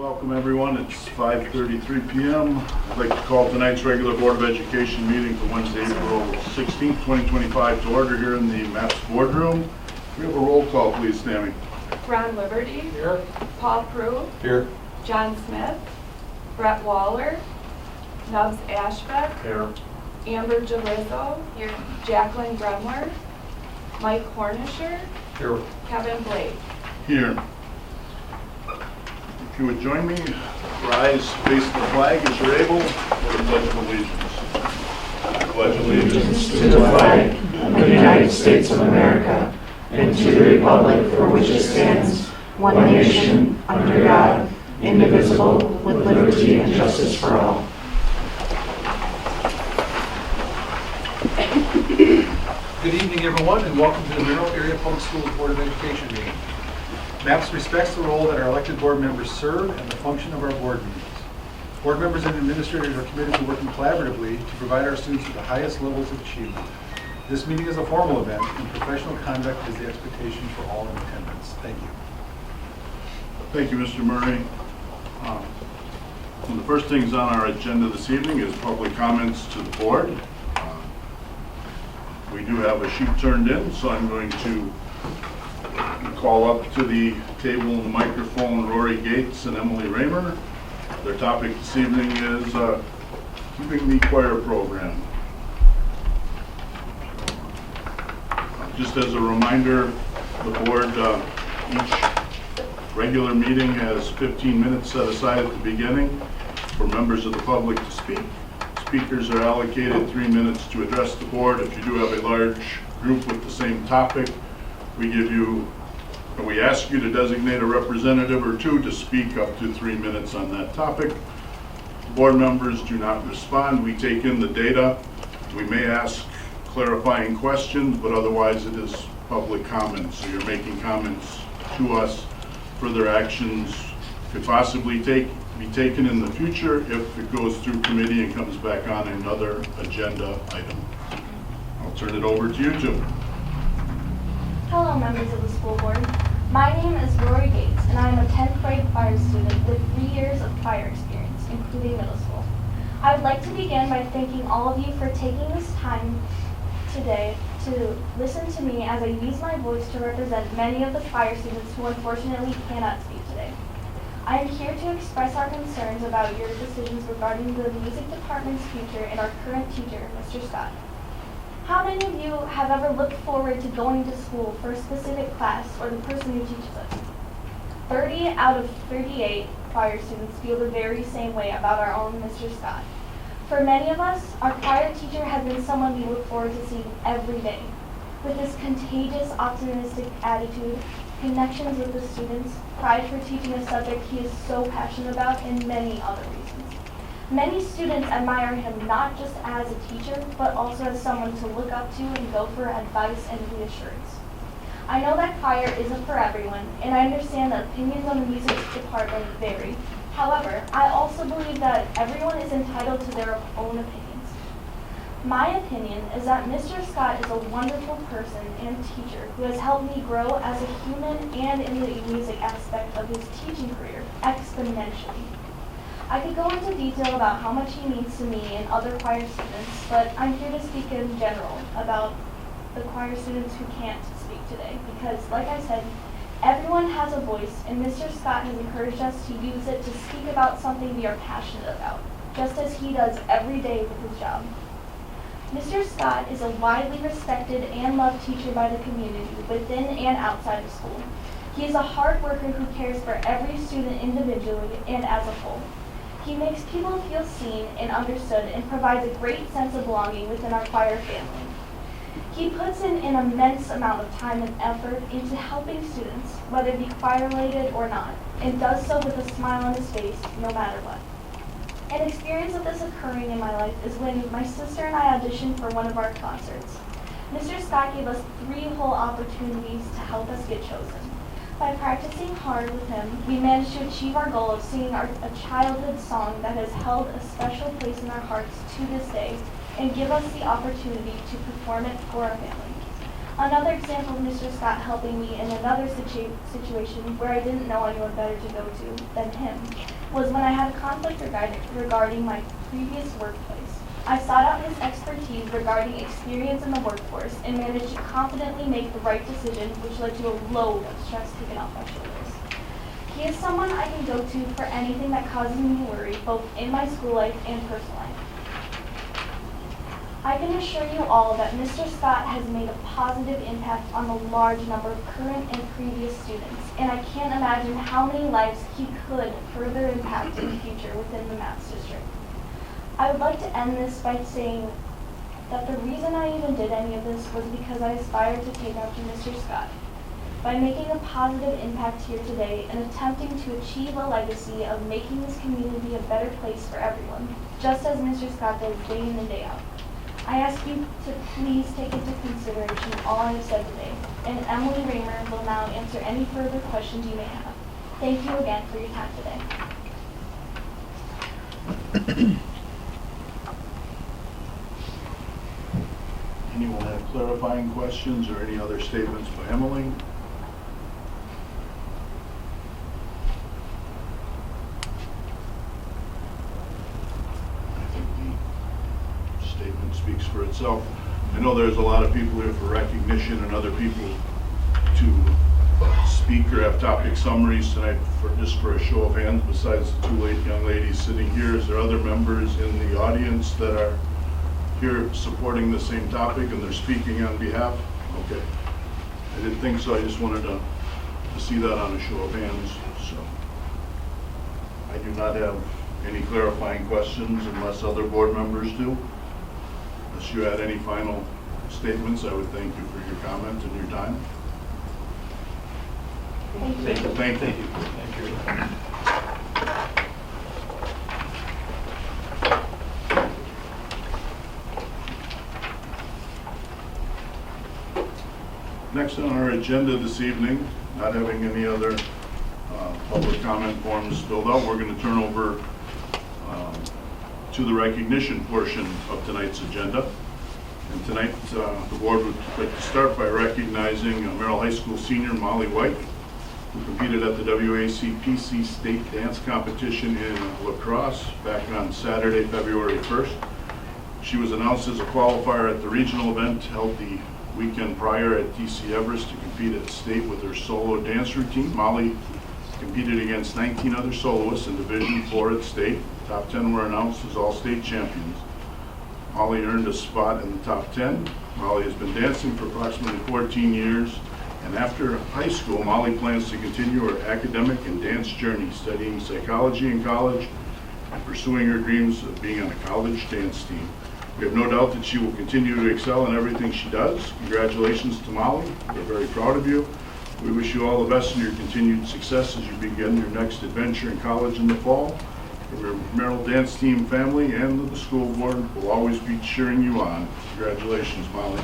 Welcome everyone. It's 5:33 p.m. I'd like to call tonight's regular Board of Education meeting for Wednesday, April 16th, 2025 to order here in the MAPS boardroom. We have a roll call, please, Tammy. Ron Liberty. Here. Paul Prue. Here. John Smith. Brett Waller. Nubs Ashbeck. Here. Amber Gelizzo. Here. Jacqueline Bremler. Mike Hornisher. Here. Kevin Blake. Here. If you would join me, rise, face the flag as you're able, for the Pledge of Allegiance. I pledge allegiance to the flag of the United States of America and to the republic for which it stands, one nation, under God, indivisible, with liberty and justice for all. Good evening, everyone, and welcome to the Merrill Area Public Schools Board of Education meeting. MAPS respects the role that our elected board members serve and the function of our board meetings. Board members and administrators are committed to working collaboratively to provide our students with the highest levels of achievement. This meeting is a formal event, and professional conduct is the expectation for all in attendance. Thank you. Thank you, Mr. Murray. One of the first things on our agenda this evening is public comments to the board. We do have a sheet turned in, so I'm going to call up to the table and the microphone Rory Gates and Emily Raymer. Their topic this evening is keeping the choir program. Just as a reminder, the board, each regular meeting has 15 minutes set aside at the beginning for members of the public to speak. Speakers are allocated 3 minutes to address the board. If you do have a large group with the same topic, we ask you to designate a representative or two to speak up to 3 minutes on that topic. Board members do not respond. We take in the data. We may ask clarifying questions, but otherwise it is public comments. So you're making comments to us. Further actions could possibly be taken in the future if it goes through committee and comes back on another agenda item. I'll turn it over to you two. Hello, members of the school board. My name is Rory Gates, and I am a 10th grade choir student with 3 years of choir experience, including middle school. I would like to begin by thanking all of you for taking this time today to listen to me as I use my voice to represent many of the choir students who unfortunately cannot speak today. I am here to express our concerns about your decisions regarding the music department's future and our current teacher, Mr. Scott. How many of you have ever looked forward to going to school for a specific class or the person who teaches us? 30 out of 38 choir students feel the very same way about our own Mr. Scott. For many of us, our choir teacher has been someone we look forward to seeing every day. With his contagious, optimistic attitude, connections with the students, pride for teaching a subject he is so passionate about, and many other reasons. Many students admire him not just as a teacher, but also as someone to look up to and go for advice and reassurance. I know that choir isn't for everyone, and I understand that opinions on the music department vary. However, I also believe that everyone is entitled to their own opinions. My opinion is that Mr. Scott is a wonderful person and teacher who has helped me grow as a human and in the music aspect of his teaching career exponentially. I could go into detail about how much he means to me and other choir students, but I'm here to speak in general about the choir students who can't speak today because, like I said, everyone has a voice, and Mr. Scott has encouraged us to use it to speak about something we are passionate about, just as he does every day with his job. Mr. Scott is a widely respected and loved teacher by the community, within and outside of school. He is a hard worker who cares for every student individually and as a whole. He makes people feel seen and understood and provides a great sense of belonging within our choir family. He puts in an immense amount of time and effort into helping students, whether it be choir-related or not, and does so with a smile on his face, no matter what. An experience of this occurring in my life is when my sister and I auditioned for one of our concerts. Mr. Scott gave us 3 whole opportunities to help us get chosen. By practicing hard with him, we managed to achieve our goal of singing a childhood song that has held a special place in our hearts to this day and give us the opportunity to perform it for our family. Another example of Mr. Scott helping me in another situation where I didn't know anyone better to go to than him was when I had a conflict regarding my previous workplace. I sought out his expertise regarding experience in the workforce and managed to confidently make the right decision, which led to a load of stress taken off my shoulders. He is someone I can go to for anything that causes me worry, both in my school life and personal life. I can assure you all that Mr. Scott has made a positive impact on a large number of current and previous students, and I can't imagine how many lives he could further impact in the future within the Maps District. I would like to end this by saying that the reason I even did any of this was because I aspired to take after Mr. Scott. By making a positive impact here today and attempting to achieve a legacy of making this community a better place for everyone, just as Mr. Scott does day in and day out. I ask you to please take into consideration all I have said today, and Emily Raymer will now answer any further questions you may have. Thank you again for your time today. Anyone have clarifying questions or any other statements by Emily? I think the statement speaks for itself. I know there's a lot of people here for recognition and other people to speak or have topic summaries tonight. Just for a show of hands, besides the two young ladies sitting here, is there other members in the audience that are here supporting the same topic and they're speaking on behalf? Okay. I didn't think so. I just wanted to see that on a show of hands. So I do not have any clarifying questions unless other board members do. Unless you had any final statements, I would thank you for your comment and your time. Thank you. Thank you. Thank you. Next on our agenda this evening, not having any other public comment forms filled out, we're going to turn over to the recognition portion of tonight's agenda. And tonight, the board would like to start by recognizing Merrill High School senior Molly White, who competed at the WACPC State Dance Competition in La Crosse back on Saturday, February 1st. She was announced as a qualifier at the regional event held the weekend prior at DC Everest to compete at state with her solo dance routine. Molly competed against 19 other soloists in Division 4 at state. Top 10 were announced as all state champions. Molly earned a spot in the top 10. Molly has been dancing for approximately 14 years, and after high school, Molly plans to continue her academic and dance journey, studying psychology in college and pursuing her dreams of being on a college dance team. We have no doubt that she will continue to excel in everything she does. Congratulations to Molly. We're very proud of you. We wish you all the best in your continued success as you begin your next adventure in college in the fall. From your Merrill dance team family and the school board, will always be cheering you on. Congratulations, Molly.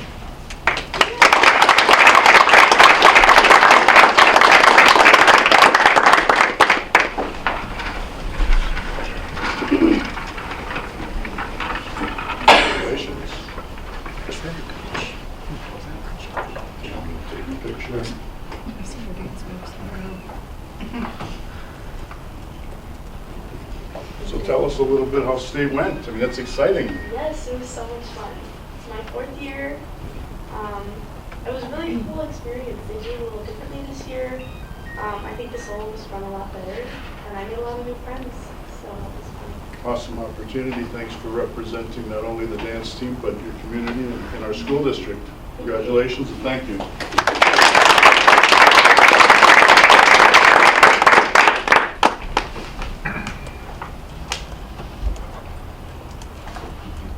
So tell us a little bit how state went. I mean, that's exciting. Yes, it was so much fun. It's my 4th year. It was really a cool experience. They did it a little differently this year. I think the solo was run a lot better, and I made a lot of new friends, so that was fun. Awesome opportunity. Thanks for representing not only the dance team, but your community and our school district. Congratulations and thank you.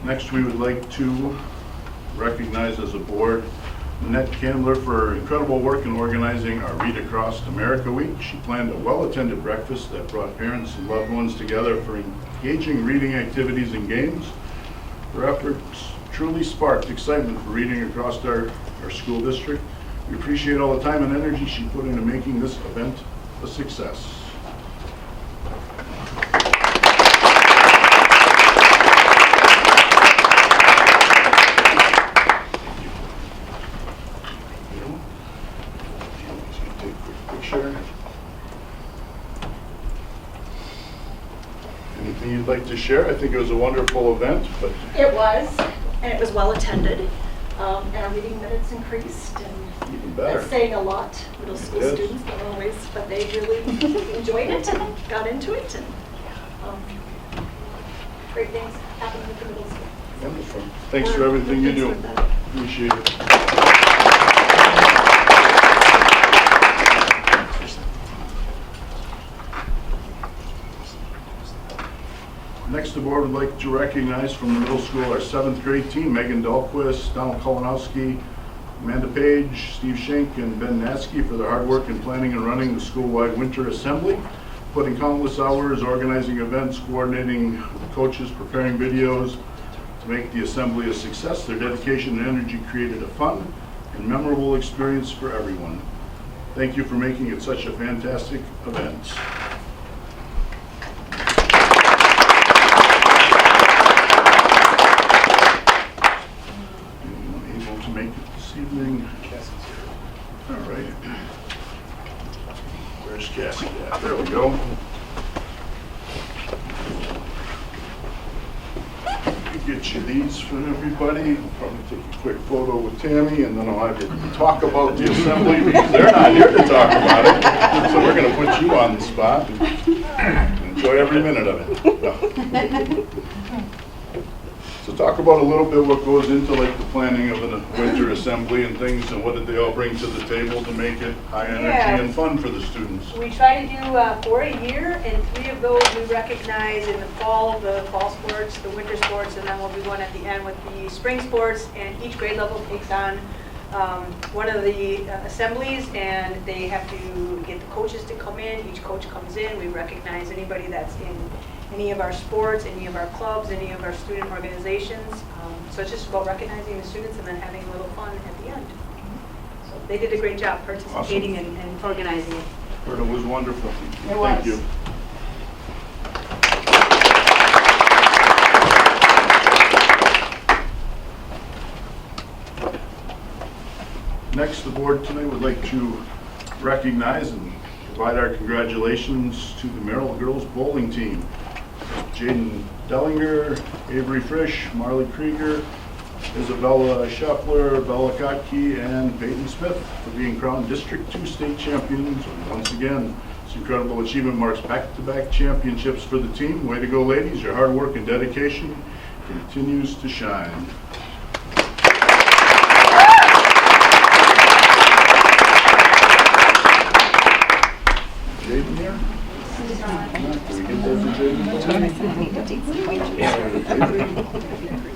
Next, we would like to recognize as a board Annette Candler for her incredible work in organizing our Read Across America Week. She planned a well-attended breakfast that brought parents and loved ones together for engaging reading activities and games. Her efforts truly sparked excitement for reading across our school district. We appreciate all the time and energy she put into making this event a success. to share. I think it was a wonderful event, but It was, and it was well attended, and our meeting minutes increased, and even better. that's saying a lot. Middle school is. students don't always, but they really enjoyed it and got into it, and great things happened with the middle school. Wonderful. Thanks for everything you do. Thanks for that. Appreciate it. Next, the board would like to recognize from the middle school our 7th grade team, Megan Dahlquist, Donald Kolonowski, Amanda Page, Steve Schenk, and Ben Natsky for their hard work in planning and running the school-wide winter assembly, putting countless hours, organizing events, coordinating with coaches, preparing videos to make the assembly a success. Their dedication and energy created a fun and memorable experience for everyone. Thank you for making it such a fantastic event. Able to make it this evening? All right. Where's Cassie at? There we go. Get you these for everybody. I'll probably take a quick photo with Tammy, and then I'll have you talk about the assembly because they're not here to talk about it. So we're going to put you on the spot and enjoy every minute of it. So talk about a little bit what goes into like the planning of the winter assembly and things, and what did they all bring to the table to make it high energy and fun for the students? We try to do 4 a year, and 3 of those we recognize in the fall sports, the winter sports, and then we'll do one at the end with the spring sports, and each grade level takes on one of the assemblies, and they have to get the coaches to come in. Each coach comes in. We recognize anybody that's in any of our sports, any of our clubs, any of our student organizations. So it's just about recognizing the students and then having a little fun at the end. So they did a great job participating and organizing it. Heard it was wonderful. It was. Thank you. Next, the board tonight would like to recognize and provide our congratulations to the Merrill girls bowling team. Jaden Dellinger, Avery Frisch, Marley Krieger, Isabella Scheffler, Bella Kotke, and Peyton Smith for being crowned District 2 state champions. Once again, this incredible achievement marks back-to-back championships for the team. Way to go, ladies. Your hard work and dedication continues to shine. Jaden here? Can we get those to Jaden?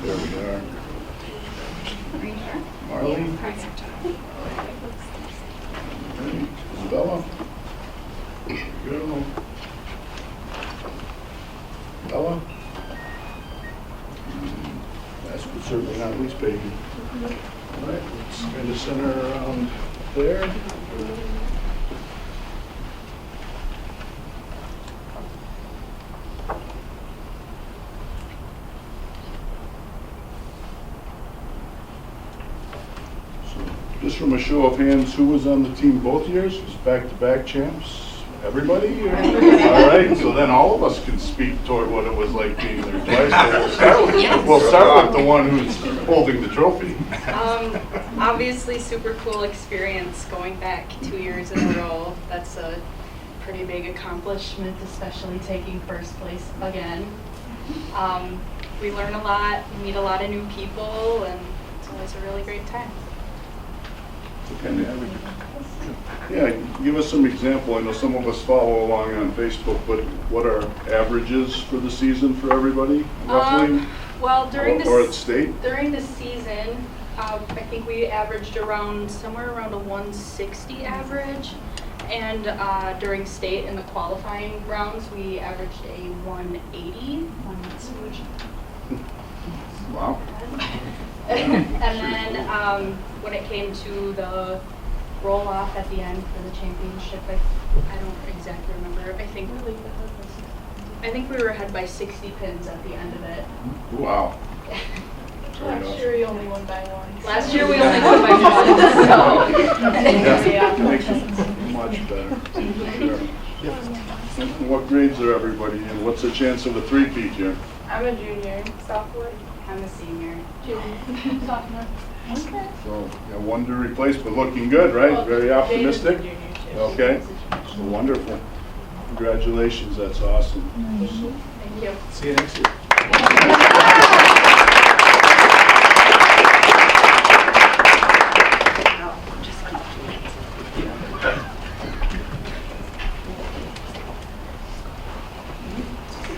There we are. Marley? Isabella? Go. Bella? Last but certainly not least, baby. All right, let's kind of center around there. Just from a show of hands, who was on the team both years? Was back-to-back champs? Everybody? All right, so then all of us can speak toward what it was like being there twice. So we'll start with the one who's holding the trophy. Obviously, super cool experience going back 2 years in a row. That's a pretty big accomplishment, especially taking first place again. We learn a lot, meet a lot of new people, and it's always a really great time. Yeah, give us some example. I know some of us follow along on Facebook, but what are averages for the season for everybody, roughly? Well, during or at state? During the season, I think we averaged somewhere around a 160 average, and during state in the qualifying rounds, we averaged a 180. Wow. And then when it came to the roll-off at the end for the championship, I don't exactly remember. I think we were ahead by 60 pins at the end of it. Wow. Last year we only won by one. Last year we only won by one. So. Yeah, it makes it much better. Sure. And what grades are everybody in? What's the chance of a three-peat here? I'm a junior, sophomore, I'm a senior. junior, sophomore. Okay. So, yeah, one to replace, but looking good, right? Very optimistic. Junior too. Okay, so wonderful. Congratulations, that's awesome. Thank you. See you next year.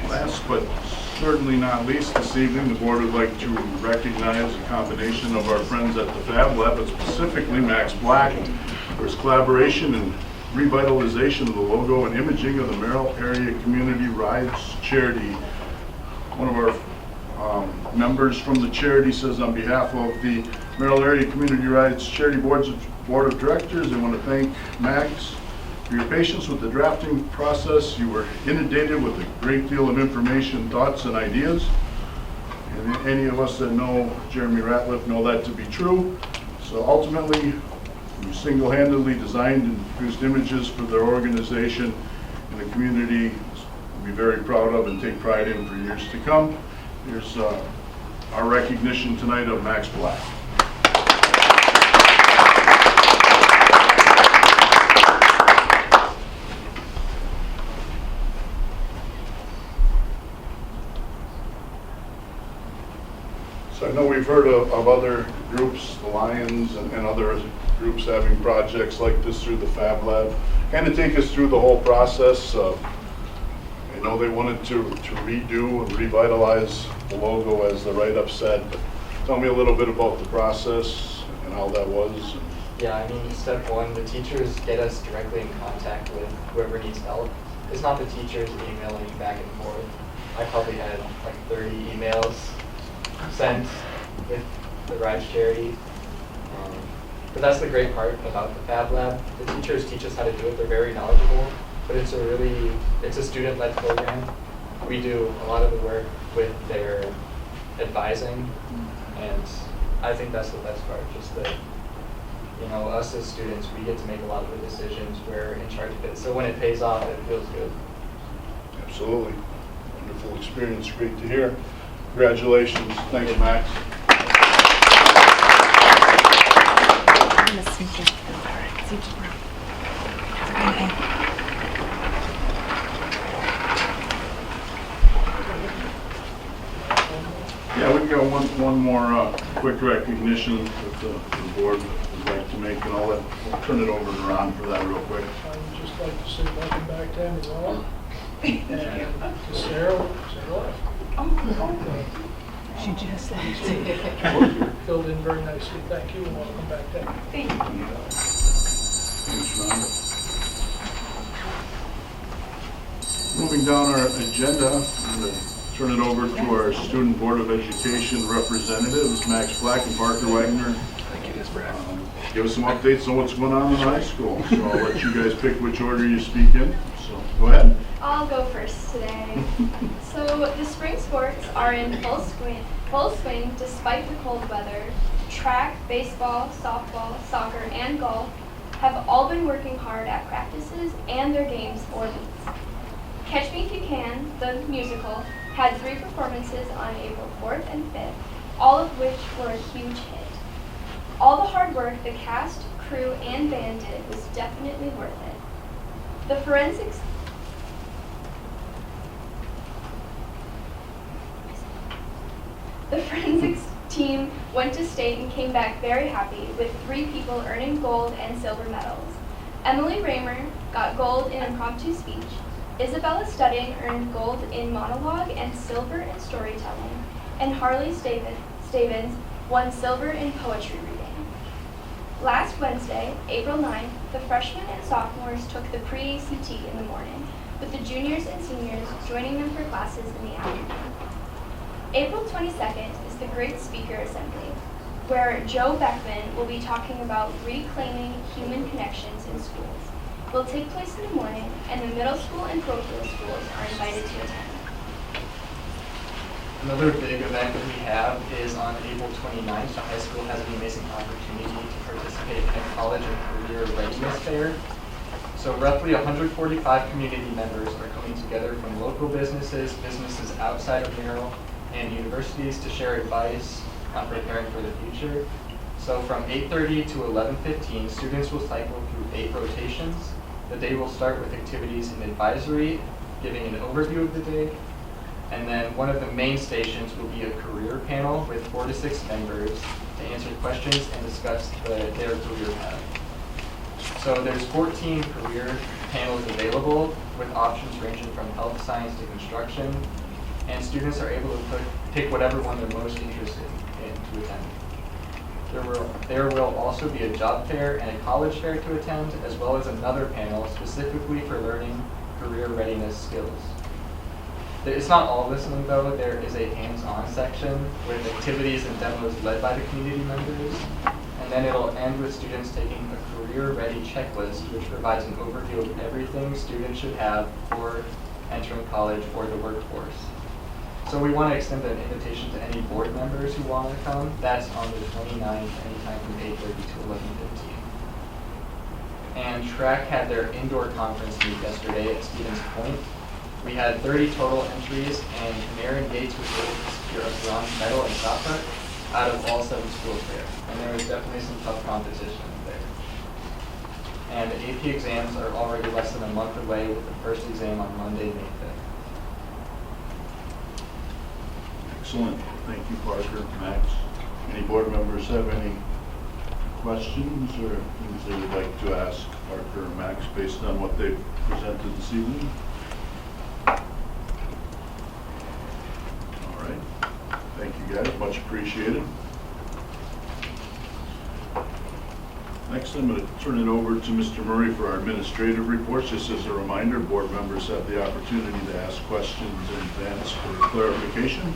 Last but certainly not least, this evening, the board would like to recognize a combination of our friends at the Fab Lab, but specifically Max Black, for his collaboration and revitalization of the logo and imaging of the Merrill Area Community Rides Charity. One of our members from the charity says, on behalf of the Merrill Area Community Rides Charity Board of Directors, I want to thank Max for your patience with the drafting process. You were inundated with a great deal of information, thoughts, and ideas. And any of us that know Jeremy Ratliff know that to be true. So ultimately, you single-handedly designed and produced images for their organization and the community will be very proud of and take pride in for years to come. Here's our recognition tonight of Max Black. So I know we've heard of other groups, the Lions and other groups having projects like this through the Fab Lab. Kind of take us through the whole process. I know they wanted to redo and revitalize the logo, as the write-up said. But tell me a little bit about the process and how that was. Yeah, I mean, step one, the teachers get us directly in contact with whoever needs help. It's not the teachers emailing back and forth. I probably had like 30 emails sent with the Rides Charity. But that's the great part about the Fab Lab. The teachers teach us how to do it. They're very knowledgeable, but it's a student-led program. We do a lot of the work with their advising, and I think that's the best part, just that, you know, us as students, we get to make a lot of the decisions. We're in charge of it. So when it pays off, it feels good. Absolutely. Wonderful experience. Great to hear. Congratulations. Thank you, Max. Yeah, we've got one more quick recognition that the board would like to make, and I'll turn it over to Ron for that real quick. I would just like to say welcome back to Neola. And to Sarah left. She just left. Filled in very nicely. Thank you and welcome back to Neola. Thank you. Thanks, Ron. Moving down our agenda, I'm going to turn it over to our Student Board of Education representatives, Max Black and Parker Wagner. Give us some updates on what's going on in high school. So I'll let you guys pick which order you speak in. So go ahead. I'll go first today. So the spring sports are in full swing despite the cold weather. Track, baseball, softball, soccer, and golf have all been working hard at practices and their games for weeks. Catch Me If You Can, the musical, had 3 performances on April 4th and 5th, all of which were a huge hit. All the hard work the cast, crew, and band did was definitely worth it. The forensics team went to state and came back very happy, with 3 people earning gold and silver medals. Emily Raymer got gold in impromptu speech. Isabella Studding earned gold in monologue and silver in storytelling. And Harley Stavens won silver in poetry reading. Last Wednesday, April 9th, the freshmen and sophomores took the pre-ACT in the morning, with the juniors and seniors joining them for classes in the afternoon. April 22nd is the Great Speaker Assembly, where Joe Beckman will be talking about reclaiming human connections in schools. It will take place in the morning, and the middle school and parochial schools are invited to attend. Another big event that we have is on April 29th. The high school has an amazing opportunity to participate in a college and career readiness fair. So roughly 145 community members are coming together from local businesses, businesses outside of Merrill, and universities to share advice on preparing for the future. So from 8:30 to 11:15, students will cycle through 8 rotations. The day will start with activities in advisory, giving an overview of the day. And then one of the main stations will be a career panel with 4 to 6 members to answer questions and discuss their career path. So there's 14 career panels available with options ranging from health science to construction, and students are able to pick whatever one they're most interested in to attend. There will also be a job fair and a college fair to attend, as well as another panel specifically for learning career readiness skills. It's not all listening though. There is a hands-on section with activities and demos led by the community members. And then it'll end with students taking a career-ready checklist, which provides an overview of everything students should have for entering college or the workforce. So we want to extend an invitation to any board members who want to come. That's on the 29th, anytime from 8:30 to 11:15. And track had their indoor conference meet yesterday at Stevens Point. We had 30 total entries, and Marin Gates was able to secure a bronze medal in shot put out of all 7 schools there. And there was definitely some tough competition there. And the AP exams are already less than a month away, with the first exam on Monday, May 5th. Excellent. Thank you, Parker. Max, any board members have any questions or things they would like to ask Parker or Max based on what they've presented this evening? All right. Thank you, guys. Much appreciated. Next, I'm going to turn it over to Mr. Murray for our administrative reports. Just as a reminder, board members have the opportunity to ask questions in advance for clarification,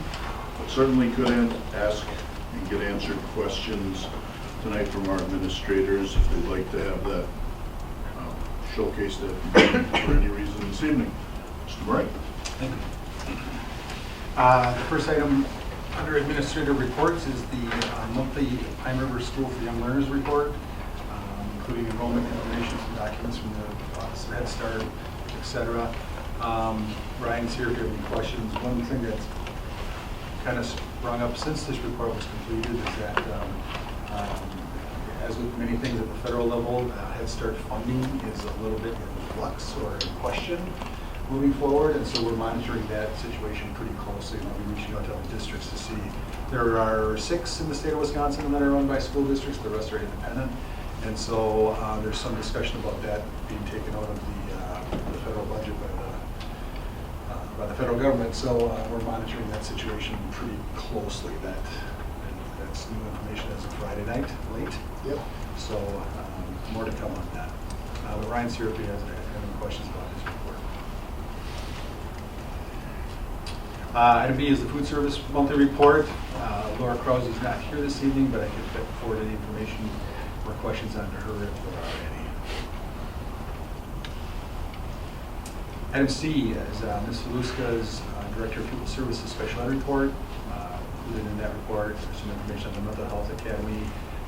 but certainly could ask and get answered questions tonight from our administrators if they'd like to have that showcased for any reason this evening. Mr. Murray. Thank you. The first item under administrative reports is the monthly Pine River School for Young Learners report, including enrollment information, some documents from the Office of Head Start, etc. Ryan's here if you have any questions. One thing that's kind of sprung up since this report was completed is that, as with many things at the federal level, Head Start funding is a little bit in flux or in question moving forward, and so we're monitoring that situation pretty closely. We'll be reaching out to other districts to see. There are 6 in the state of Wisconsin that are run by school districts. The rest are independent, and so there's some discussion about that being taken out of the federal budget by the federal government. So we're monitoring that situation pretty closely. That's new information as of Friday night, late. Yep. So more to come on that. But Ryan's here if he has any questions about his report. Item B is the food service monthly report. Laura Krause is not here this evening, but I can forward any information or questions on to her if there are any. Item C is Ms. Faluska's Director of Pupil Services Special Ed report. Included in that report, there's some information on the Mental Health Academy,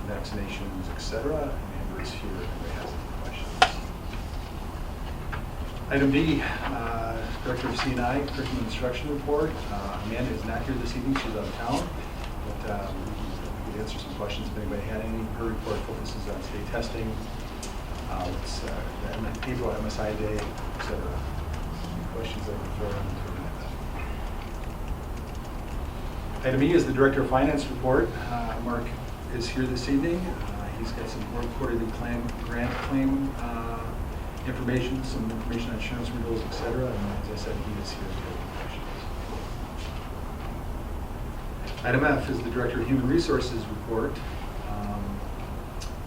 vaccinations, etc. And Amber is here if anybody has any questions. Item D, Director of C&I, Curriculum Instruction report. Amanda is not here this evening, she's out of town, but we could answer some questions if anybody had any. Her report focuses on state testing, it's the April MSI Day, etc. Any questions that would throw into it? Item E is the Director of Finance report. Mark is here this evening. He's got some quarterly grant claim information, some information on insurance renewals, etc. And as I said, he is here to take questions. Item F is the Director of Human Resources report.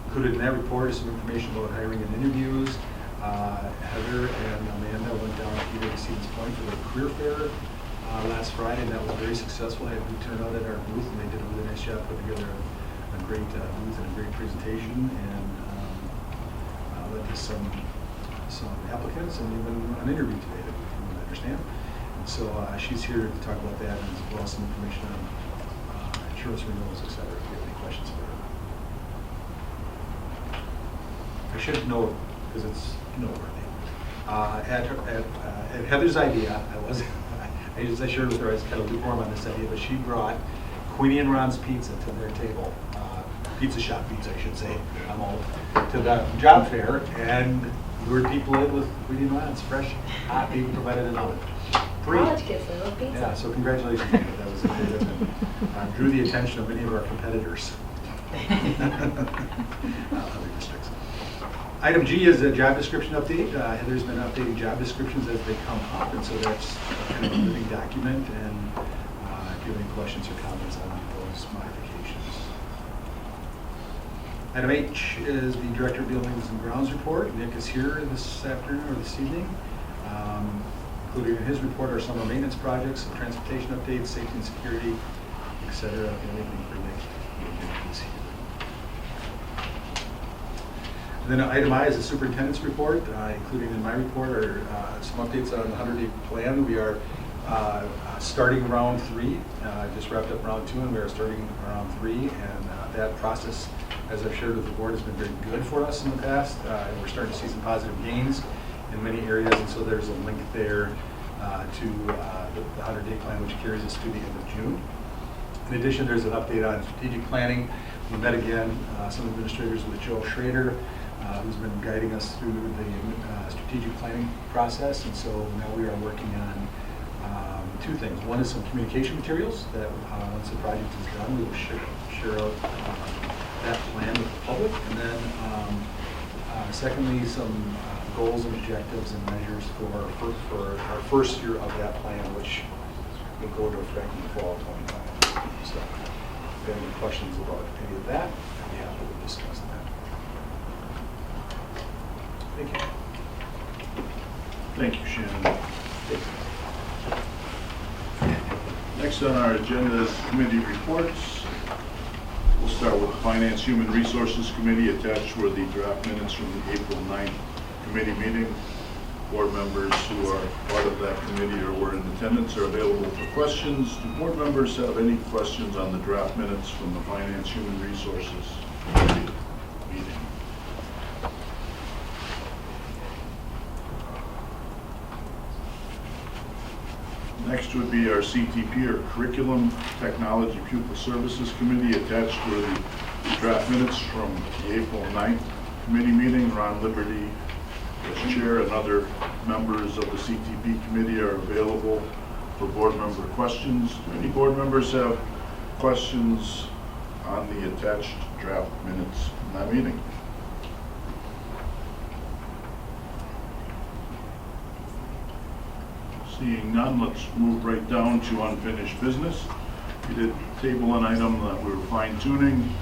Included in that report is some information about hiring and interviews. Heather and Amanda went down to Stevens Point for their career fair last Friday, and that was very successful. They had a good turnout at our booth, and they did a really nice job putting together a great booth and a great presentation, and led to some applicants and even an interview today that we can understand. And so she's here to talk about that, and as well as some information on insurance renewals, etc. If you have any questions for her. I should know because it's noteworthy. At Heather's idea, I shared with her, I was kind of lukewarm on this idea, but she brought Queenie and Ron's Pizza to their table, pizza shop pizza, I should say, I'm old, to the job fair, and lured people in with Queenie and Ron's fresh, hot, being provided in oven. Free. College kids, they love pizza. Yeah, so congratulations, David. That was a great event. Drew the attention of many of our competitors. Other districts. Item G is a job description update. Heather's been updating job descriptions as they come up, and so that's kind of a living document. And if you have any questions or comments on those modifications. Item H is the Director of Buildings and Grounds report. Nick is here this afternoon or this evening. Included in his report are summer maintenance projects, some transportation updates, safety and security, etc. If you have anything for Nick, he's here. And then item I is the superintendent's report. Including in my report are some updates on the 100-day plan. We are starting round 3. Just wrapped up round 2, and we are starting round 3. And that process, as I've shared with the board, has been very good for us in the past. And we're starting to see some positive gains in many areas, and so there's a link there to the 100-day plan, which carries us to the end of June. In addition, there's an update on strategic planning. We met again, some administrators with Joe Schrader, who's been guiding us through the strategic planning process, and so now we are working on 2 things. One is some communication materials that once the project is done, we will share out that plan with the public, and then secondly, some goals and objectives and measures for our first year of that plan, which will go into effect in the fall of 25. So if you have any questions about any of that, I'd be happy to discuss that. Thank you. Thank you, Shannon. Next on our agenda is committee reports. We'll start with the Finance Human Resources Committee. Attached were the draft minutes from the April 9th committee meeting. Board members who are part of that committee or were in attendance are available for questions. Do board members have any questions on the draft minutes from the Finance Human Resources Committee meeting? Next would be our CTP, or Curriculum Technology Pupil Services Committee. Attached were the draft minutes from the April 9th committee meeting. Ron Liberty as chair, and other members of the CTP committee are available for board member questions. Do any board members have questions on the attached draft minutes from that meeting? Seeing none, let's move right down to unfinished business. We did table an item that we were fine tuning,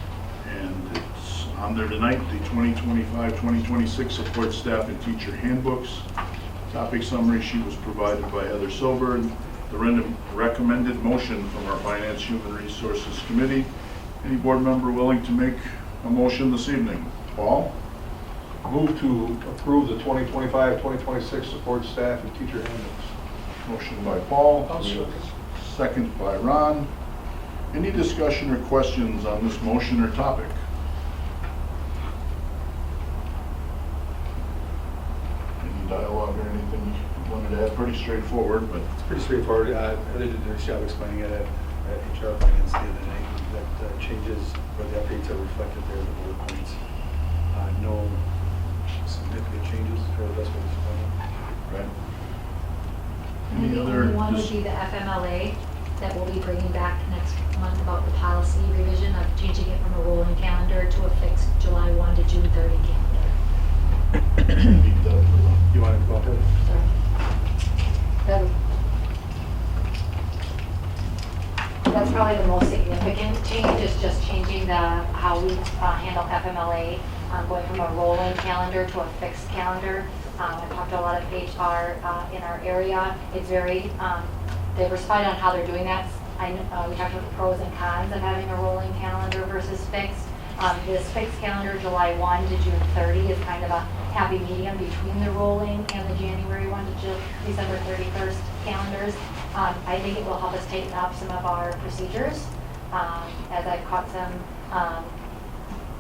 and it's on there tonight, the 2025-2026 Support Staff and Teacher Handbooks. Topic summary sheet was provided by Heather Silberg. The recommended motion from our Finance Human Resources Committee. Any board member willing to make a motion this evening? Paul? Move to approve the 2025-2026 Support Staff and Teacher Handbooks. Motion by Paul. I'll second. Second by Ron. Any discussion or questions on this motion or topic? Any dialogue or anything you wanted to add? Pretty straightforward, but It's pretty straightforward. Heather did a nice job explaining it at HR Finance the other night. That changes, or the updates are reflected there, the bullet points. No significant changes for the rest of this plan. right. And Any the other? only one would be the FMLA that we'll be bringing back next month about the policy revision of changing it from a rolling calendar to a fixed July 1 to June 30 calendar. You want to go ahead? Sorry. That's probably the most significant change, is just changing how we handle FMLA, going from a rolling calendar to a fixed calendar. I've talked to a lot of HR in our area. It's very diversified on how they're doing that. We talked about the pros and cons of having a rolling calendar versus fixed. This fixed calendar, July 1 to June 30, is kind of a happy medium between the rolling and the January 1 to December 31st calendars. I think it will help us tighten up some of our procedures, as I've caught some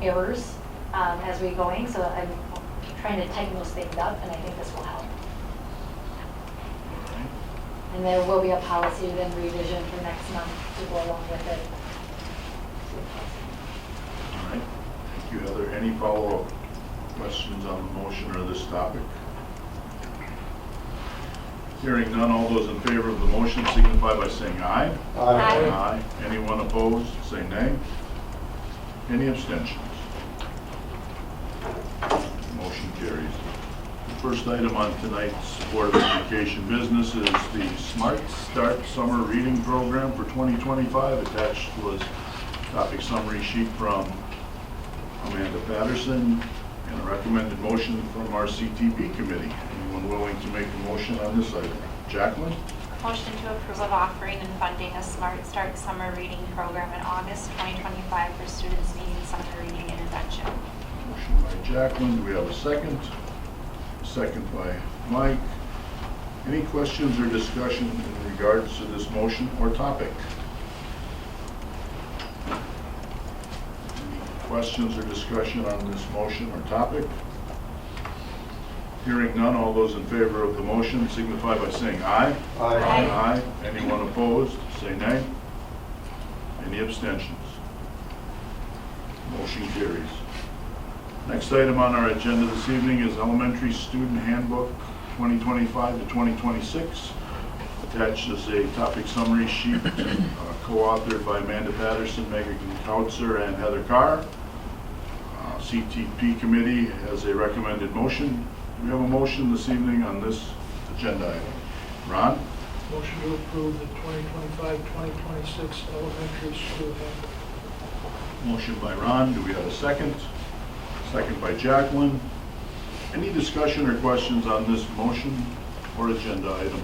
errors as we're going. So I'm trying to tighten those things up, and I think this will help. And there will be a policy then revision for next month to go along with it. All right, thank you. Are there any follow-up questions on the motion or this topic? Hearing none, all those in favor of the motion signify by saying aye. Aye. Aye. Anyone opposed, say nay. Any abstentions? Motion carries. The first item on tonight's Board of Education business is the Smart Start Summer Reading Program for 2025. Attached was topic summary sheet from Amanda Patterson and a recommended motion from our CTP committee. Anyone willing to make a motion on this item? Jacqueline? Motion to approve of offering and funding a Smart Start Summer Reading Program in August 2025 for students needing summer reading intervention. Motion by Jacqueline. Do we have a second? Second by Mike. Any questions or discussion in regards to this motion or topic? Any questions or discussion on this motion or topic? Hearing none, all those in favor of the motion signify by saying aye. Aye. Aye. Anyone opposed, say nay. Any abstentions? Motion carries. Next item on our agenda this evening is Elementary Student Handbook 2025 to 2026. Attached is a topic summary sheet co-authored by Amanda Patterson, Megan Kautzer, and Heather Carr. CTP committee has a recommended motion. We have a motion this evening on this agenda item. Ron? Motion to approve the 2025-2026 elementary school handbook. Motion by Ron. Do we have a second? Second by Jacqueline. Any discussion or questions on this motion or agenda item?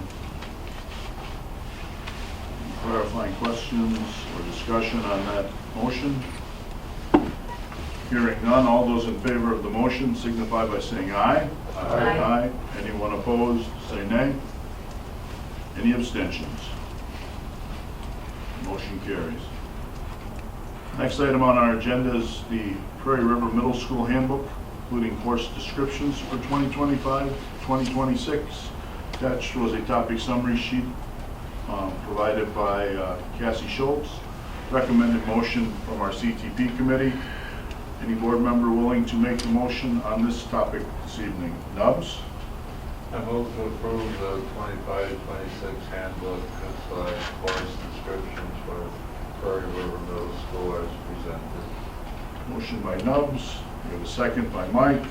Any clarifying questions or discussion on that motion? Hearing none, all those in favor of the motion signify by saying aye. Aye. Aye. Anyone opposed, say nay. Any abstentions? Motion carries. Next item on our agenda is the Prairie River Middle School Handbook, including course descriptions for 2025-2026. Attached was a topic summary sheet provided by Cassie Schultz. Recommended motion from our CTP committee. Any board member willing to make a motion on this topic this evening? Nubbs? I move to approve the 25-26 handbook / course descriptions for Prairie River Middle School as presented. Motion by Nubbs. We have a second by Mike.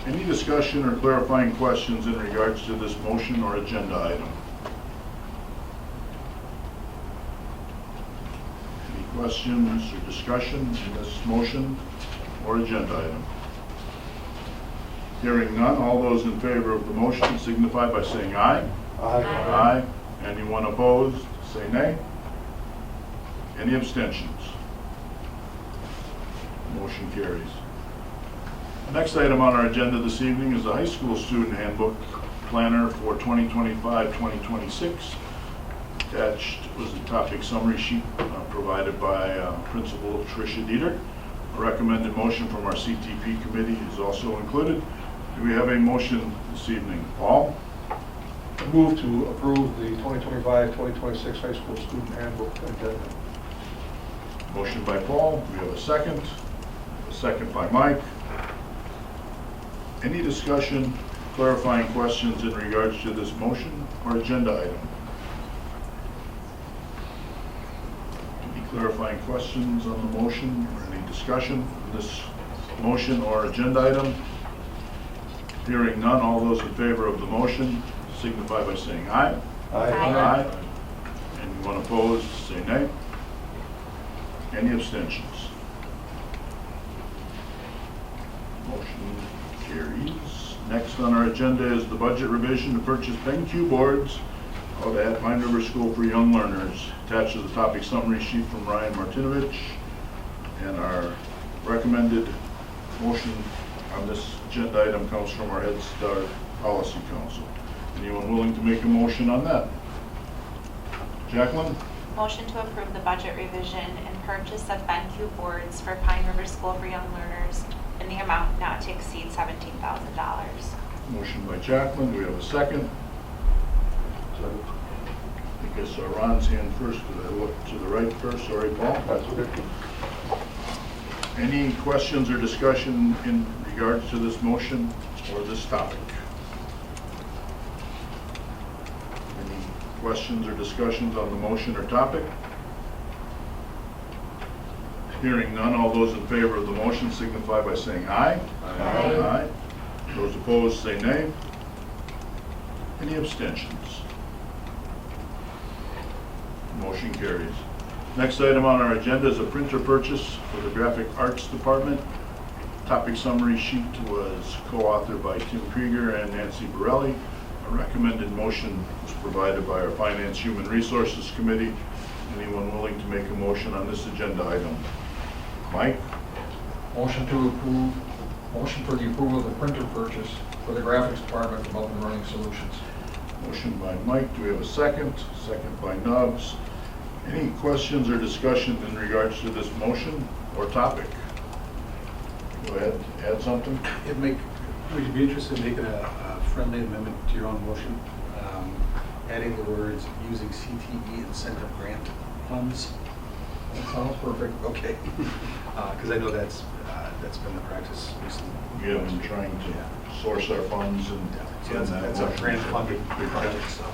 Any discussion or clarifying questions in regards to this motion or agenda item? Any questions or discussion in this motion or agenda item? Hearing none, all those in favor of the motion signify by saying aye. Aye. Aye. Anyone opposed, say nay. Any abstentions? Motion carries. The next item on our agenda this evening is the high school student handbook planner for 2025-2026. Attached was a topic summary sheet provided by Principal Tricia Dieter. A recommended motion from our CTP committee is also included. Do we have a motion this evening? Paul? I move to approve the 2025-2026 high school student handbook agenda. Motion by Paul. Do we have a second? A second by Mike. Any discussion, clarifying questions in regards to this motion or agenda item? Any clarifying questions on the motion or any discussion on this motion or agenda item? Hearing none, all those in favor of the motion signify by saying aye. Aye. Aye. Anyone opposed, say nay. Any abstentions? Motion carries. Next on our agenda is the budget revision to purchase BenQ boards out at Pine River School for Young Learners. Attached to the topic summary sheet from Ryan Martinovich. And our recommended motion on this agenda item comes from our Head Start Policy Council. Anyone willing to make a motion on that? Jacqueline? Motion to approve the budget revision and purchase of BenQ boards for Pine River School for Young Learners in the amount not to exceed $17,000. Motion by Jacqueline. Do we have a second? I guess Ron's hand first, because I looked to the right first. Sorry, Paul. That's okay. Any questions or discussion in regards to this motion or this topic? Any questions or discussions on the motion or topic? Hearing none, all those in favor of the motion signify by saying aye. Aye. Aye. Those opposed say nay. Any abstentions? Motion carries. Next item on our agenda is a printer purchase for the Graphic Arts Department. Topic summary sheet was co-authored by Tim Krieger and Nancy Borelli. A recommended motion was provided by our Finance Human Resources Committee. Anyone willing to make a motion on this agenda item? Mike? Motion to approve, motion for the approval of the printer purchase for the graphics department from Up and Running Solutions. Motion by Mike. Do we have a second? Second by Nubbs. Any questions or discussions in regards to this motion or topic? Go ahead, add something. Would you be interested in making a friendly amendment to your own motion? Adding the words using CTE incentive grant funds? That sounds perfect. Okay. Because I know that's been the practice recently. We have been trying to source our funds and. So that's a grant funded project, so.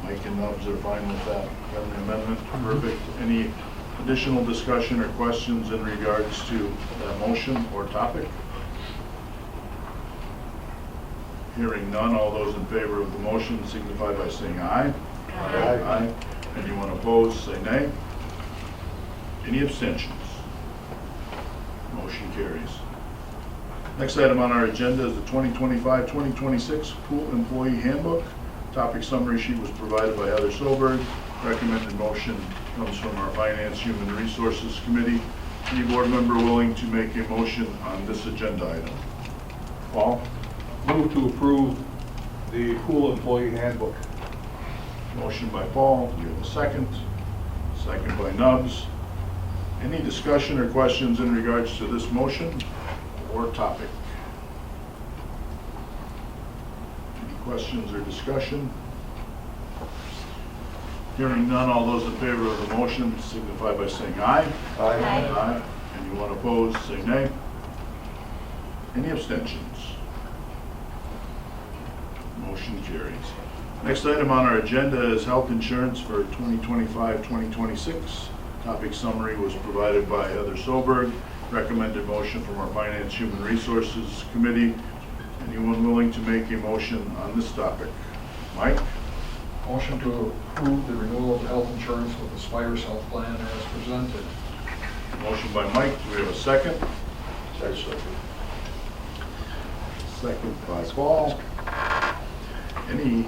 Mike and Nubbs are fine with that friendly amendment. Perfect. Any additional discussion or questions in regards to that motion or topic? Hearing none, all those in favor of the motion signify by saying aye. Aye. Aye. Anyone opposed, say nay. Any abstentions? Motion carries. Next item on our agenda is the 2025-2026 Pool Employee Handbook. Topic summary sheet was provided by Heather Soberg. Recommended motion comes from our Finance Human Resources Committee. Any board member willing to make a motion on this agenda item? Paul? Move to approve the pool employee handbook. Motion by Paul. Do you have a second? Second by Nubbs. Any discussion or questions in regards to this motion or topic? Any questions or discussion? Hearing none, all those in favor of the motion signify by saying aye. Aye. Aye. Anyone opposed, say nay. Any abstentions? Motion carries. Next item on our agenda is health insurance for 2025-2026. Topic summary was provided by Heather Soberg. Recommended motion from our Finance Human Resources Committee. Anyone willing to make a motion on this topic? Mike? Motion to approve the renewal of health insurance with the Spires Health Plan as presented. Motion by Mike. Do we have a second? Second. Second by Paul. Any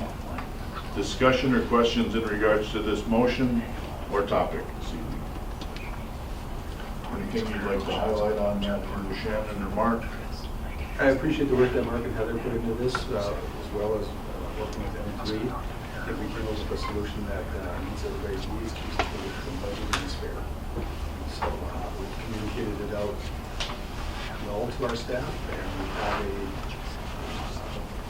discussion or questions in regards to this motion or topic this evening? Anything you'd like to highlight on that for Shannon or Mark? I appreciate the work that Mark and Heather put into this, as well as working with M3. I think we came up with a solution that meets everybody's needs, keeps it within budget and is fair. So we've communicated it out well to our staff, and we have a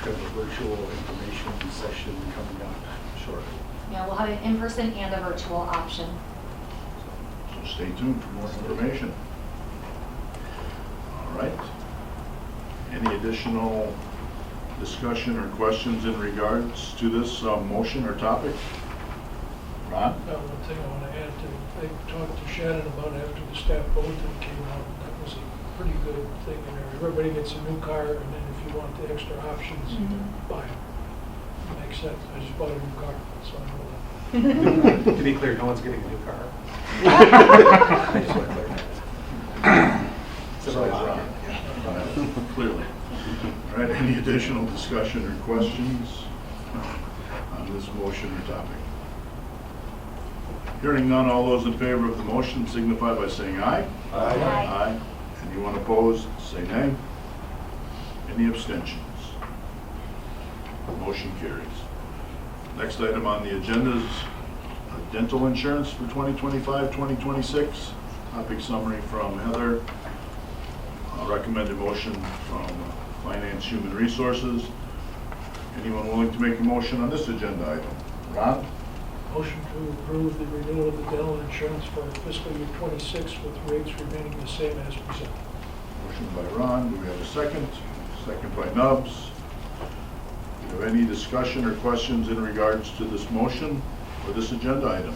kind of a virtual information session coming up shortly. Yeah, we'll have an in-person and a virtual option. So stay tuned for more information. All right. Any additional discussion or questions in regards to this motion or topic? Ron? One thing I want to add to, I talked to Shannon about after the staff bulletin came out, that was a pretty good thing in there. Everybody gets a new car, and then if you want the extra options, buy it. Makes sense. I just bought a new car, so I know that. To be clear, no one's getting a new car. I just want to clarify that. Besides Ron. Clearly. All right, any additional discussion or questions on this motion or topic? Hearing none, all those in favor of the motion signify by saying aye. Aye. Aye. Anyone opposed, say nay. Any abstentions? Motion carries. Next item on the agenda is dental insurance for 2025-2026. Topic summary from Heather. Recommended motion from Finance Human Resources. Anyone willing to make a motion on this agenda item? Ron? Motion to approve the renewal of the dental insurance for fiscal year '26 with rates remaining the same as presented. Motion by Ron, do we have a second? Second by Nubbs. Do you have any discussion or questions in regards to this motion or this agenda item?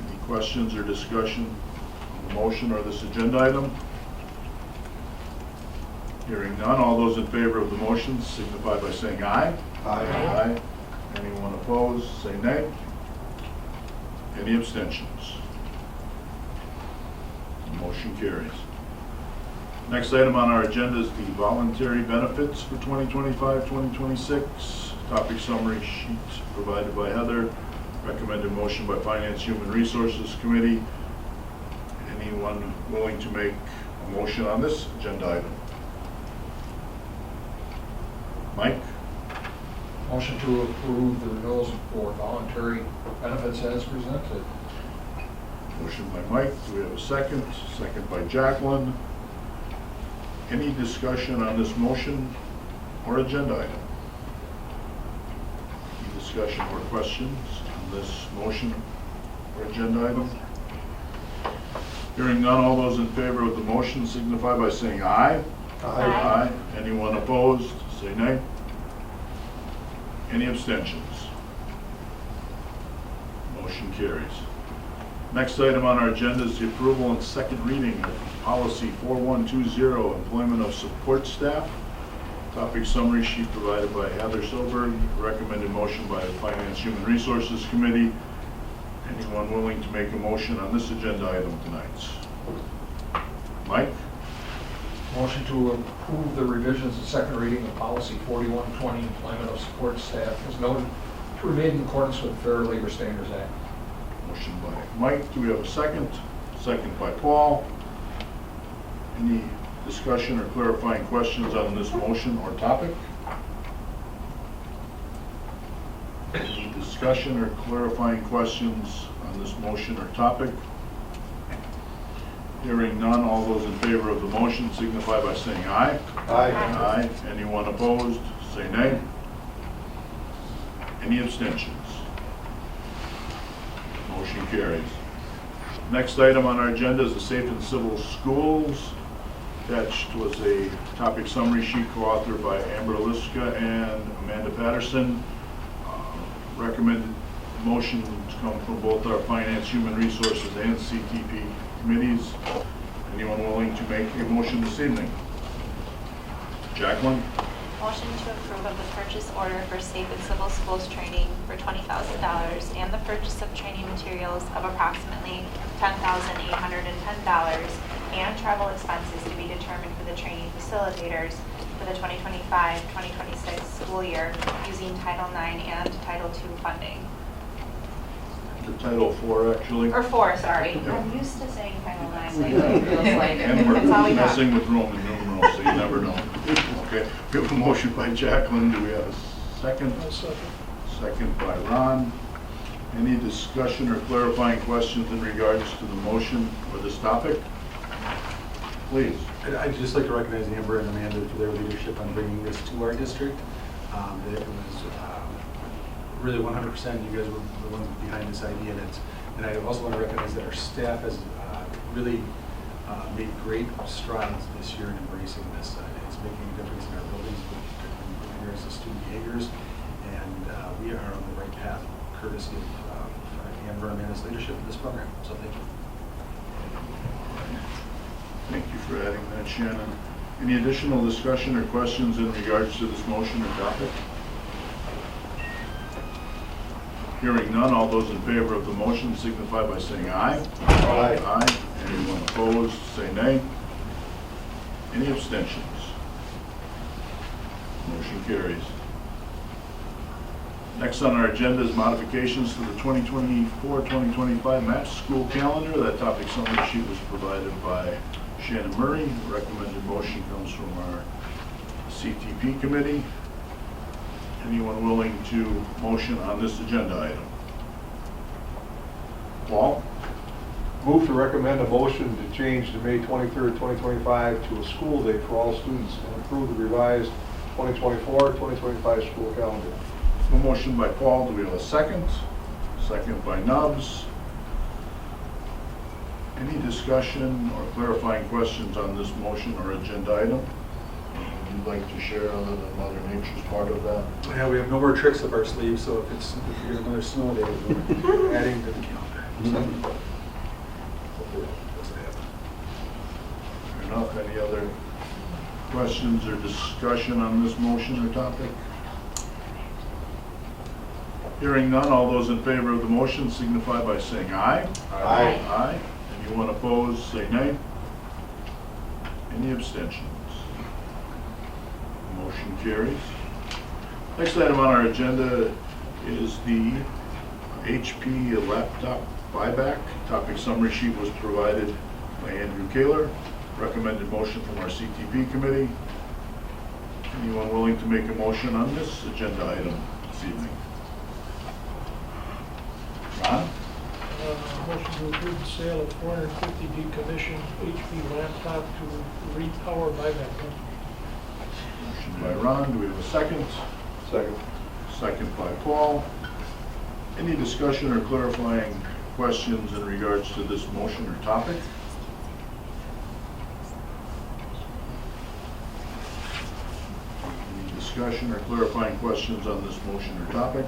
Any questions or discussion on the motion or this agenda item? Hearing none, all those in favor of the motion signify by saying aye. Aye. Anyone opposed, say nay. Any abstentions? Motion carries. Next item on our agenda is the voluntary benefits for 2025-2026. Topic summary sheet provided by Heather. Recommended motion by Finance Human Resources Committee. Anyone willing to make a motion on this agenda item? Mike? Motion to approve the renewals for voluntary benefits as presented. Motion by Mike, do we have a second? Second by Jacqueline. Any discussion on this motion or agenda item? Any discussion or questions on this motion or agenda item? Hearing none, all those in favor of the motion signify by saying aye. Aye. Anyone opposed, say nay. Any abstentions? Motion carries. Next item on our agenda is the approval and second reading of policy 4120, employment of support staff. Topic summary sheet provided by Heather Silberg. Recommended motion by the Finance Human Resources Committee. Anyone willing to make a motion on this agenda item tonight? Mike? Motion to approve the revisions and second reading of policy 4120, employment of support staff, as noted, to remain in accordance with the Fair Labor Standards Act. Motion by Mike, do we have a second? Second by Paul. Any discussion or clarifying questions on this motion or topic? Any discussion or clarifying questions on this motion or topic? Hearing none, all those in favor of the motion signify by saying aye. Aye. Anyone opposed, say nay. Any abstentions? Motion carries. Next item on our agenda is the Safe and Civil Schools. Attached was a topic summary sheet co-authored by Amber Liska and Amanda Patterson. Recommended motions come from both our Finance, Human Resources, and CTP committees. Anyone willing to make a motion this evening? Jacqueline? Motion to approve of the purchase order for Safe and Civil Schools training for $20,000 and the purchase of training materials of approximately $10,810 and travel expenses to be determined for the training facilitators for the 2025-2026 school year using Title IX and Title II funding. The Title IV, actually. Or 4, sorry. Yeah. I'm used to saying Title IX lately. It feels like And we're that's all we got. messing with Roman numerals, so you never know. Okay, we have a motion by Jacqueline. Do we have a second? I'll second. Second by Ron. Any discussion or clarifying questions in regards to the motion or this topic? Please. I'd just like to recognize Amber and Amanda for their leadership on bringing this to our district. It was really 100%, you guys were the ones behind this idea, and I also want to recognize that our staff has really made great strides this year in embracing this. It's making a difference in our buildings in regards to student behaviors, and we are on the right path courtesy of Amber and Amanda's leadership in this program, so thank you. Thank you for adding that, Shannon. Any additional discussion or questions in regards to this motion or topic? Hearing none, all those in favor of the motion signify by saying aye. Aye. Anyone opposed, say nay. Any abstentions? Motion carries. Next on our agenda is modifications to the 2024-2025 MAP school calendar. That topic summary sheet was provided by Shannon Murray. The recommended motion comes from our CTP committee. Anyone willing to motion on this agenda item? Paul? Move to recommend a motion to change the May 23rd, 2025 to a school day for all students and approve the revised 2024-2025 school calendar. A motion by Paul, do we have a second? Second by Nubbs. Any discussion or clarifying questions on this motion or agenda item? Anything you'd like to share other than Mother Nature's part of that? Yeah, we have no more tricks up our sleeves, so if there's another snow day, we're adding to the calendar. Hopefully that doesn't happen. Fair enough. Any other questions or discussion on this motion or topic? Hearing none, all those in favor of the motion signify by saying aye. Aye. Aye. Anyone opposed, say nay. Any abstentions? Motion carries. Next item on our agenda is the HP Laptop BuyBack. Topic summary sheet was provided by Andrew Kaler. Recommended motion from our CTP committee. Anyone willing to make a motion on this agenda item this evening? Ron? Motion to approve the sale of 450 decommissioned HP laptop to Repower Buyback Company. Motion by Ron, do we have a second? Second. Second by Paul. Any discussion or clarifying questions in regards to this motion or topic? Any discussion or clarifying questions on this motion or topic?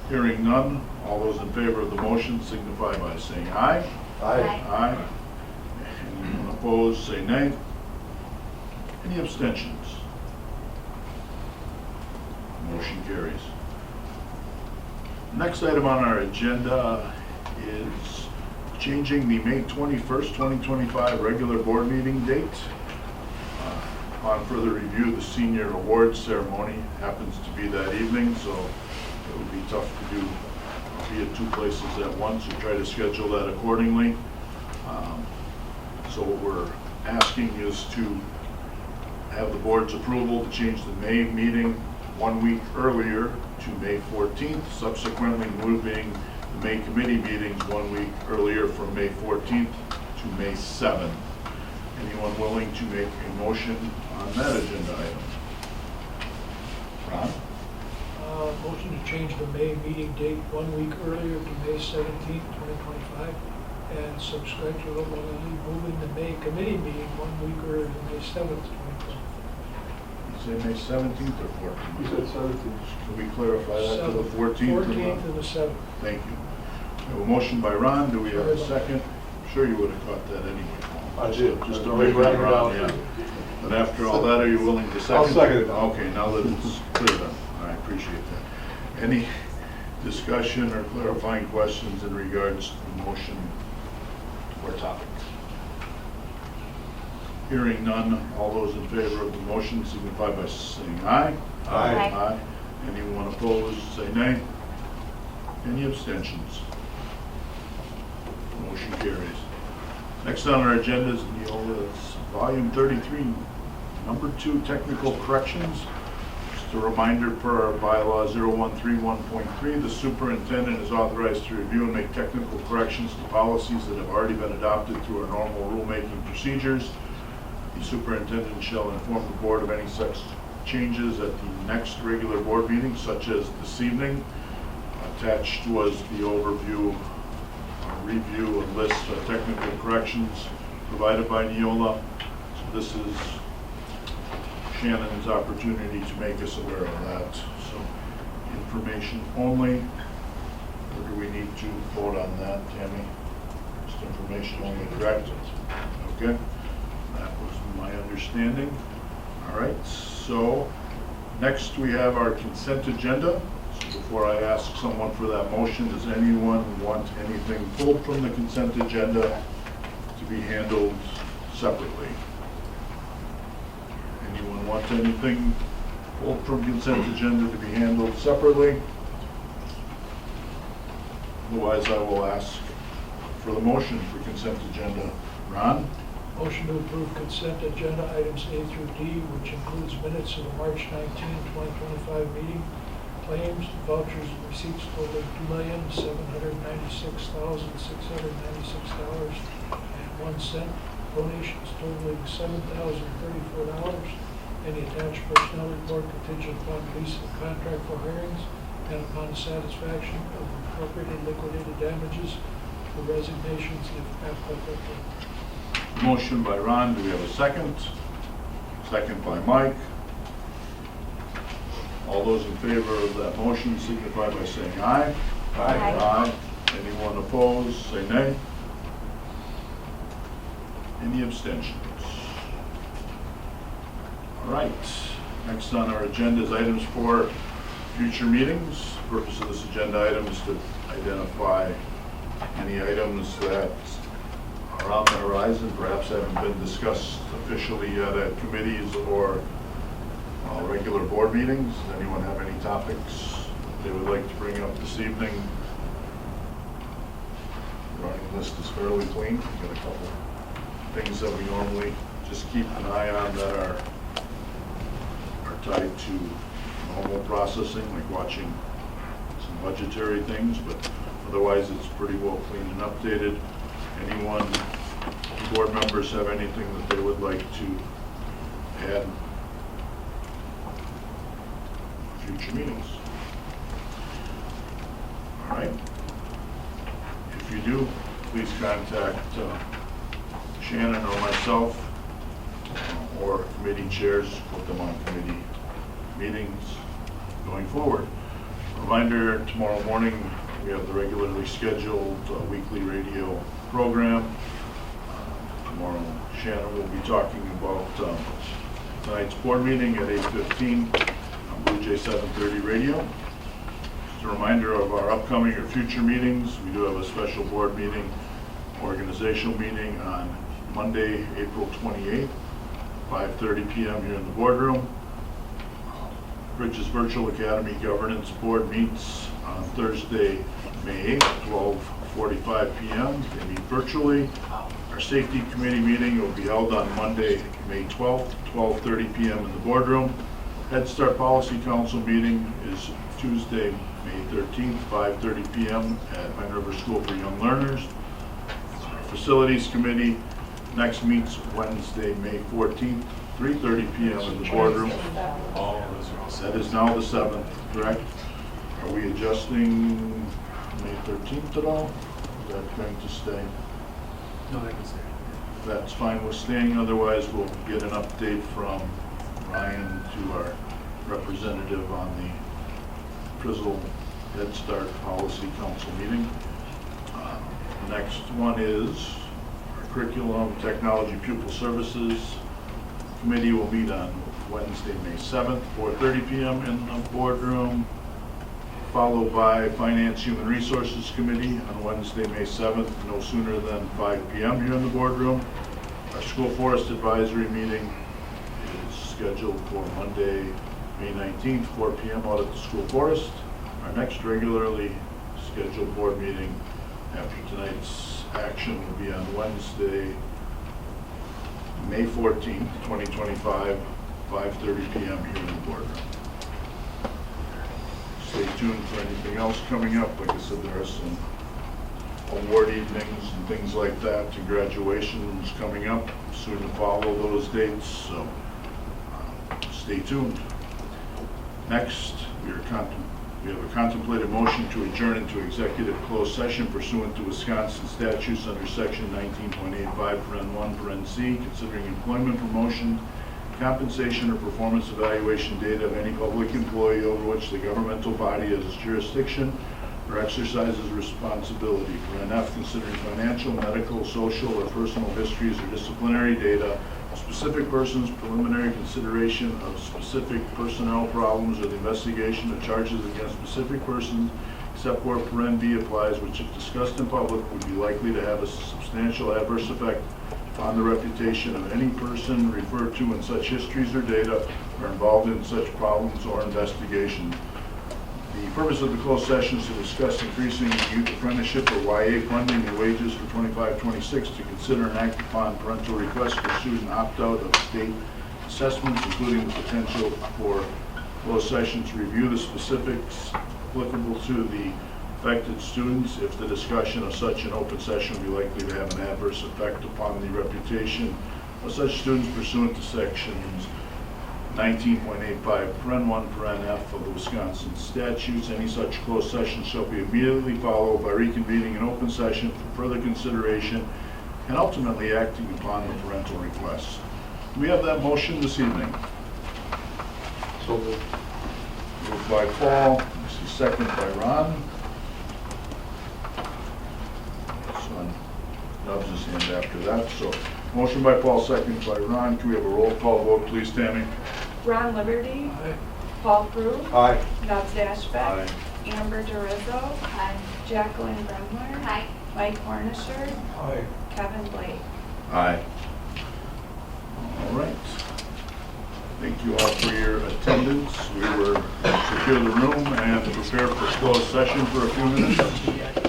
Hearing none, all those in favor of the motion signify by saying aye. Aye. Aye. Anyone opposed, say nay. Any abstentions? Motion carries. Next item on our agenda is changing the May 21st, 2025 regular board meeting date. Upon further review, the senior awards ceremony happens to be that evening, so it would be tough to be at two places at once. We try to schedule that accordingly. So what we're asking is to have the board's approval to change the May meeting 1 week earlier to May 14th, subsequently moving the May committee meetings 1 week earlier from May 14th to May 7th. Anyone willing to make a motion on that agenda item? Ron? Motion to change the May meeting date 1 week earlier to May 17th, 2025, and subsequently moving the May committee meeting 1 week earlier to May 7th, 2025. You say May 17th or 14th? You said 17th. Can we clarify that to the 14th? 14th and the 7th. Thank you. We have a motion by Ron. Do we have a second? I'm sure you would have caught that anyway, Paul. I did. Just to make it Ron, yeah. But after all that, are you willing to second? I'll second it. Okay, now that it's clear then. I appreciate that. Any discussion or clarifying questions in regards to the motion or topic? Hearing none, all those in favor of the motion signify by saying aye. Aye. Aye. Anyone opposed, say nay. Any abstentions? Motion carries. Next on our agenda is Neola's Volume 33, Number 2, Technical Corrections. Just a reminder, per our bylaw 0131.3, the superintendent is authorized to review and make technical corrections to policies that have already been adopted through our normal rulemaking procedures. The superintendent shall inform the board of any such changes at the next regular board meeting, such as this evening. Attached was the overview, review, and list of technical corrections provided by Neola. So this is Shannon's opportunity to make us aware of that. So information only, or do we need to vote on that, Tammy? Just information only, correct? Okay, that was my understanding. All right, so next we have our consent agenda. So before I ask someone for that motion, does anyone want anything pulled from the consent agenda to be handled separately? Anyone want anything pulled from consent agenda to be handled separately? Otherwise, I will ask for the motion for consent agenda. Ron? Motion to approve consent agenda items A through D, which includes minutes of the March 19, 2025 meeting, claims, vouchers, and receipts totaling $2,076,696.01, donations totaling $7,034, Any attached personnel report contingent upon release of contract for hirings and upon the satisfaction of appropriate and liquidated damages for resignations if applicable. Motion by Ron, do we have a second? Second by Mike. All those in favor of that motion signify by saying aye. Aye. Aye. Anyone opposed, say nay. Any abstentions? All right, next on our agenda is items for future meetings. The purpose of this agenda item is to identify any items that are on the horizon, perhaps haven't been discussed officially yet at committees or regular board meetings. Does anyone have any topics they would like to bring up this evening? The running list is fairly clean. We've got a couple things that we normally just keep an eye on that are tied to normal processing, like watching some budgetary things, but otherwise it's pretty well clean and updated. Anyone, board members, have anything that they would like to add for future meetings? All right. If you do, please contact Shannon or myself or committee chairs, put them on committee meetings going forward. Reminder, tomorrow morning we have the regularly scheduled weekly radio program. Tomorrow Shannon will be talking about tonight's board meeting at 8:15 on Blue Jay 730 radio. Just a reminder of our upcoming or future meetings. We do have a special board meeting, organizational meeting on Monday, April 28th, 5:30 p.m. here in the boardroom. Bridges Virtual Academy Governance Board meets on Thursday, May 8th, 12:45 p.m. They meet virtually. Our Safety Committee meeting will be held on Monday, May 12th, 12:30 p.m. in the boardroom. Head Start Policy Council meeting is Tuesday, May 13th, 5:30 p.m. at Pine River School for Young Learners. Our Facilities Committee next meets Wednesday, May 14th, 3:30 p.m. in the boardroom. That is now the 7th, correct? Are we adjusting May 13th at all? Is that going to stay? No, that can stay. That's fine with staying, otherwise we'll get an update from Ryan to our representative on the Frizzle Head Start Policy Council meeting. The next one is our Curriculum Technology Pupil Services Committee will meet on Wednesday, May 7th, 4:30 p.m. in the boardroom, followed by Finance Human Resources Committee on Wednesday, May 7th, no sooner than 5 p.m. here in the boardroom. Our School Forest Advisory meeting is scheduled for Monday, May 19th, 4 p.m. out at the School Forest. Our next regularly scheduled board meeting after tonight's action will be on Wednesday, May 14th, 2025, 5:30 p.m. here in the boardroom. Stay tuned for anything else coming up. Like I said, there are some award evenings and things like that, to graduations coming up soon to follow those dates, so stay tuned. Next, we have a contemplated motion to adjourn into executive closed session pursuant to Wisconsin statutes under section 19.85, paren 1, paren C, considering employment, promotion, compensation, or performance evaluation data of any public employee over which the governmental body has jurisdiction or exercises responsibility. Paren F, considering financial, medical, social, or personal histories or disciplinary data of specific persons, preliminary consideration of specific personnel problems, or the investigation of charges against specific persons, except where paren B applies, which if discussed in public would be likely to have a substantial adverse effect on the reputation of any person referred to in such histories or data or involved in such problems or investigation. The purpose of the closed session is to discuss increasing youth apprenticeship or YA funding and wages for 25-26, to consider and act upon parental requests for student opt-out of state assessments, including the potential for closed session to review the specifics applicable to the affected students if the discussion of such an open session will be likely to have an adverse effect upon the reputation of such students pursuant to sections 19.85, paren 1, paren F of the Wisconsin statutes. Any such closed session shall be immediately followed by reconvening an open session for further consideration and ultimately acting upon the parental request. Do we have that motion this evening? So moved. Moved by Paul, this is second by Ron. Son nubs his hand after that. So motion by Paul, second by Ron. Can we have a roll call vote, please, Tammy? Ron Liberty, Aye. Paul Crew, Aye. Nubs Dashback, Aye. Amber Dorizo, Aye. Jacqueline Bremler, Aye. Mike Cornisher, Aye. Kevin Blake. Aye. All right. Thank you all for your attendance. We were secure the room and prepare for closed session for a few minutes.